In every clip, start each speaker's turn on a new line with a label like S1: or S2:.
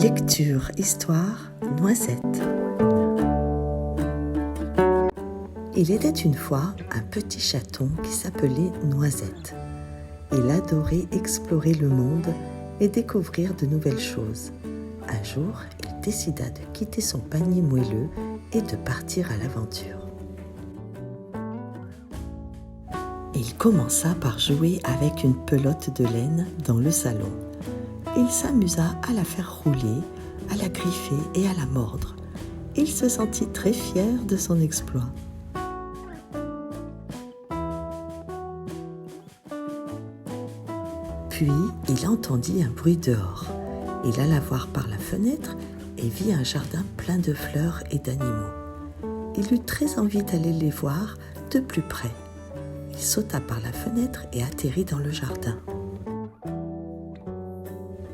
S1: Lecture, histoire, Noisette. Il était une fois un petit chaton qui s'appelait Noisette. Il adorait explorer le monde et découvrir de nouvelles choses. Un jour, il décida de quitter son panier moelleux et de partir à l'aventure. Il commença par jouer avec une pelote de laine dans le salon. Il s'amusa à la faire rouler, à la griffer et à la mordre. Il se sentit très fier de son exploit. Puis, il entendit un bruit dehors. Il alla voir par la fenêtre et vit un jardin plein de fleurs et d'animaux. Il eut très envie d'aller les voir de plus près. Il sauta par la fenêtre et atterrit dans le jardin.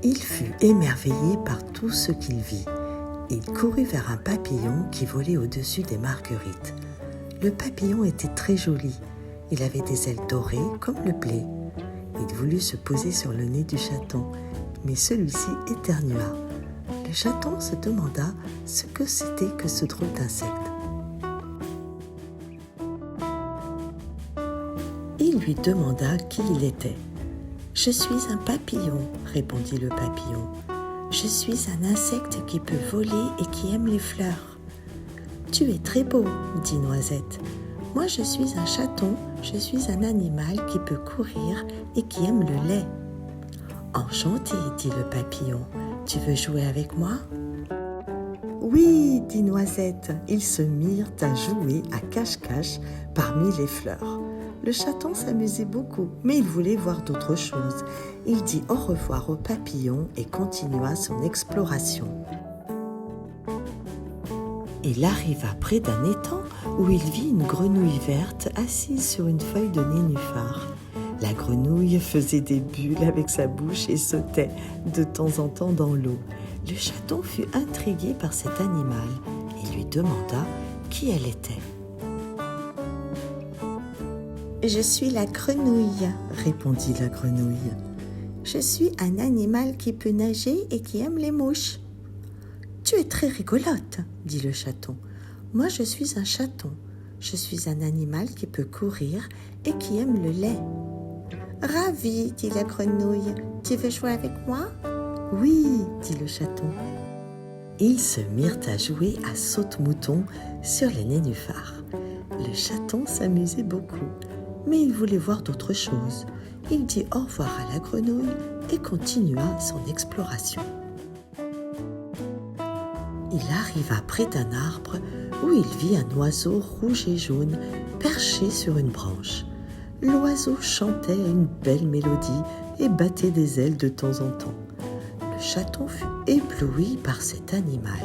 S1: Il fut émerveillé par tout ce qu'il vit. Il courut vers un papillon qui volait au-dessus des marguerites. Le papillon était très joli. Il avait des ailes dorées comme le blé. Il voulut se poser sur le nez du chaton, mais celui-ci éternua. Le chaton se demanda ce que c'était que ce drôle d'insecte. Il lui demanda qui il était. « Je suis un papillon, répondit le papillon. Je suis un insecte qui peut voler et qui aime les fleurs. Tu es très beau, dit Noisette. Moi, je suis un chaton, je suis un animal qui peut courir et qui aime le lait. Enchanté, dit le papillon. Tu veux jouer avec moi? Oui, dit Noisette. Ils se mirent à jouer à cache-cache parmi les fleurs. Le chaton s'amusait beaucoup, mais il voulait voir d'autres choses. Il dit au revoir au papillon et continua son exploration. Il arriva près d'un étang où il vit une grenouille verte assise sur une feuille de nénuphar. La grenouille faisait des bulles avec sa bouche et sautait de temps en temps dans l'eau. Le chaton fut intrigué par cet animal et lui demanda qui elle était. « Je suis la grenouille, répondit la grenouille. Je suis un animal qui peut nager et qui aime les mouches. Tu es très rigolote, dit le chaton. Moi, je suis un chaton. Je suis un animal qui peut courir et qui aime le lait. Ravi, dit la grenouille. Tu veux jouer avec moi? Oui, dit le chaton. Ils se mirent à jouer à saute-mouton sur les nénuphars. Le chaton s'amusait beaucoup. Mais il voulait voir d'autres choses. Il dit au revoir à la grenouille et continua son exploration. Il arriva près d'un arbre où il vit un oiseau rouge et jaune perché sur une branche. L'oiseau chantait une belle mélodie et battait des ailes de temps en temps. Le chaton fut ébloui par cet animal.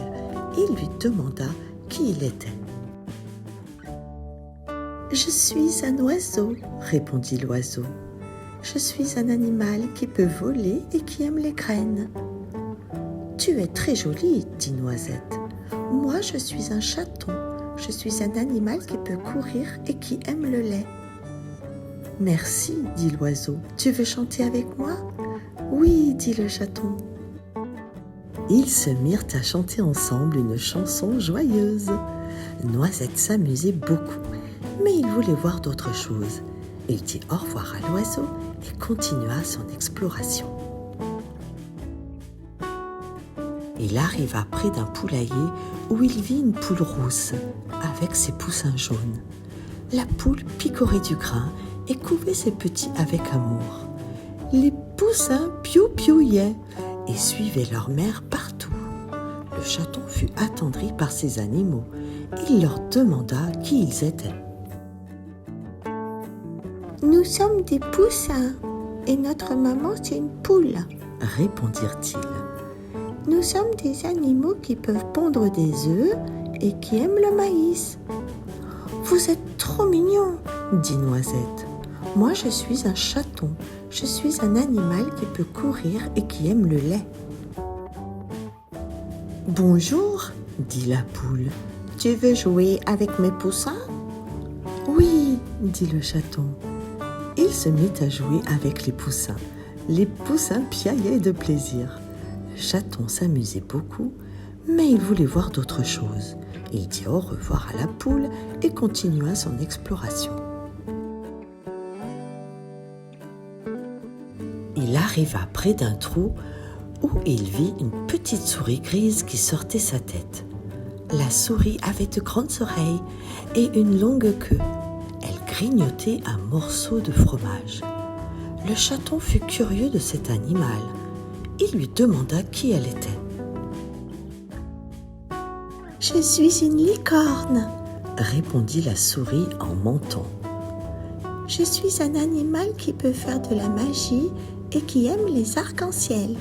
S1: Il lui demanda qui il était. « Je suis un oiseau, répondit l'oiseau. Je suis un animal qui peut voler et qui aime les graines. Tu es très jolie, dit Noisette. Moi, je suis un chaton. Je suis un animal qui peut courir et qui aime le lait. Merci, dit l'oiseau. Tu veux chanter avec moi? Oui, dit le chaton. Ils se mirent à chanter ensemble une chanson joyeuse. Noisette s'amusait beaucoup. Mais il voulait voir d'autres choses. Il dit au revoir à l'oiseau et continua son exploration. Il arriva près d'un poulailler où il vit une poule rousse avec ses poussins jaunes. La poule picorait du grain et couvait ses petits avec amour. Les poussins piou-piouillaient et suivaient leur mère partout. Le chaton fut attendri par ces animaux. Il leur demanda qui ils étaient. Nous sommes des poussins et notre maman c'est une poule, répondirent-ils. Nous sommes des animaux qui peuvent pondre des œufs et qui aiment le maïs. Vous êtes trop mignons, dit Noisette. Moi je suis un chaton, je suis un animal qui peut courir et qui aime le lait. Bonjour, dit la poule. Tu veux jouer avec mes poussins? Oui, dit le chaton. Il se mit à jouer avec les poussins. Les poussins piaillaient de plaisir. Le chaton s'amusait beaucoup, mais il voulait voir d'autres choses. Il dit au revoir à la poule et continua son exploration. Il arriva près d'un trou où il vit une petite souris grise qui sortait sa tête. La souris avait de grandes oreilles et une longue queue. Elle grignotait un morceau de fromage. Le chaton fut curieux de cet animal. Il lui demanda qui elle était. « Je suis une licorne, » répondit la souris en mentant. « Je suis un animal qui peut faire de la magie et qui aime les arcs-en-ciel. »«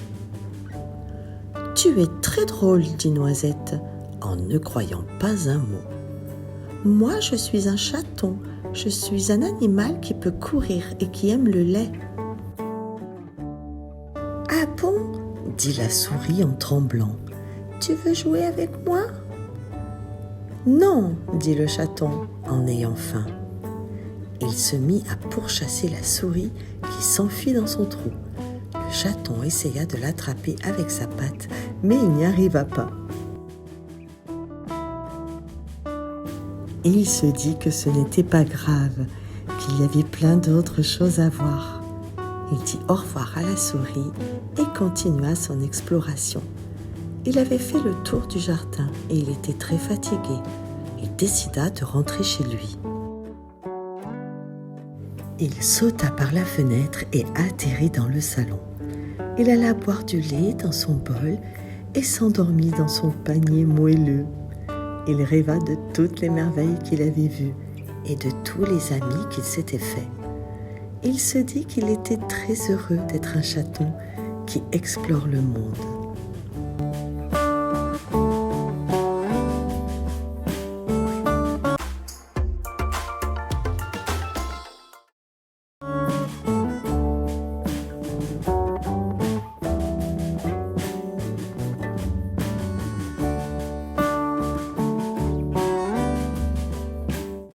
S1: Tu es très drôle, » dit Noisette, en ne croyant pas un mot. « Moi, je suis un chaton. Je suis un animal qui peut courir et qui aime le lait. »« Ah bon ?» dit la souris en tremblant. « Tu veux jouer avec moi ?»« Non » dit le chaton en ayant faim. Il se mit à pourchasser la souris qui s'enfuit dans son trou. Le chaton essaya de l'attraper avec sa patte, mais il n'y arriva pas. Il se dit que ce n'était pas grave, qu'il y avait plein d'autres choses à voir. Il dit au revoir à la souris et continua son exploration. Il avait fait le tour du jardin et il était très fatigué. Il décida de rentrer chez lui. Il sauta par la fenêtre et atterrit dans le salon. Il alla boire du lait dans son bol et s'endormit dans son panier moelleux. Il rêva de toutes les merveilles qu'il avait vues et de tous les amis qu'il s'était faits. Il se dit qu'il était très heureux d'être un chaton qui explore le monde.